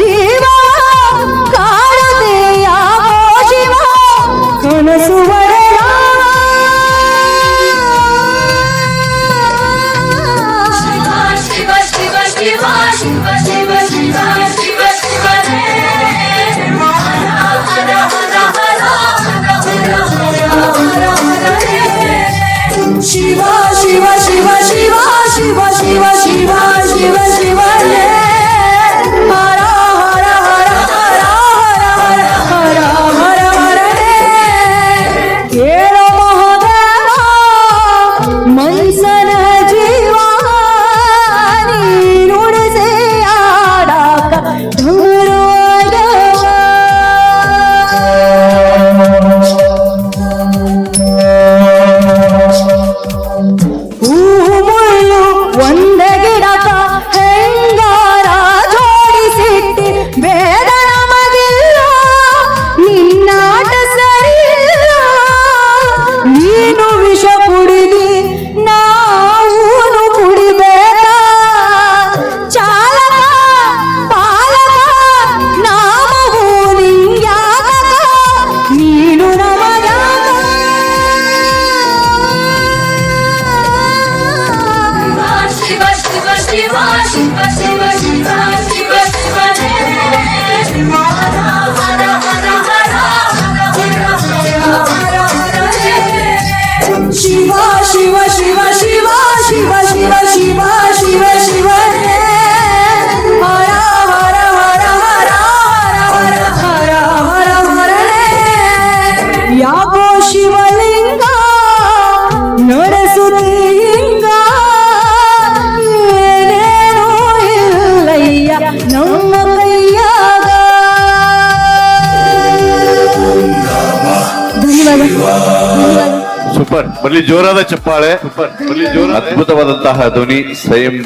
ಜೀವ ಕಾಡುತ್ತೆಯ ಶಿವ ಕನಸು ಬರೆದ ಶಿವ ಶಿವ ಶಿವ ಶಿವ ಶಿವ ಶಿವ ಶಿವ ಶಿವ ಹರ ಹರ ಹರ ಶಿವ ಶಿವ ಶಿವ ಶಿವ ಶಿವ ಶಿವ ಶಿವ ಶಿವ ಶಿವ ಹರ ಹರ ಹರ ಹರ ಹರ ಹರ ಹರ ಹರ ಕೇಳೋ ಮಹೋದರ ಮೈಸನ ಜೀವ ನೀನುಡಿಸಿ ಆಡಾಕ ಹೂಮುಳ್ಳು ಒಂದ ಗಿಡಕ ಹೆಂಗಾರ ಜೋಡಿಸಿಟ್ಟಿ ಬೇಡ ನಮಗಿಲ್ಲ ನಿನ್ನಾಟ ಸರಿಯಿಲ್ಲ ನೀನು ವಿಷ ಕುಡಿದಿ ನಾವು ಕುಡಿಬೇಕ ಚಾಲಕ ಪಾಲಕ ನಾವು ನಿಂಗ್ಯಾಕ ನೀನು ಶಿವ ಶಿವ ಶಿವ ಶಿವ ಶಿವ ಶಿವ ಶಿವ ಶಿವ ಹರ ಹರ ಹರ ಹರ ಶಿವ ಶಿವ ಶಿವ ಶಿವ ಶಿವ ಶಿವ ಶಿವ ಶಿವ ಶಿವ ಹರ ಹರ ಹರ ಹರ ಹರ ಹರ ಹರ ಹರ ಯಾಕೋ ಶಿವಲಿಂಗ ನಡೆಸುತ್ತೀಂಗ ಏನೇನೂ ಇಲ್ಲಯ್ಯ ನಮ್ಮ ಕೈಯಾಗ ಧನ್ಯವಾದ ಸೂಪರ್. ಬರಲಿ ಜೋರಾದ ಚಪ್ಪಾಳೆ. ಅದ್ಭುತವಾದಂತಹ ಧ್ವನಿ. ಸಂಯಮ್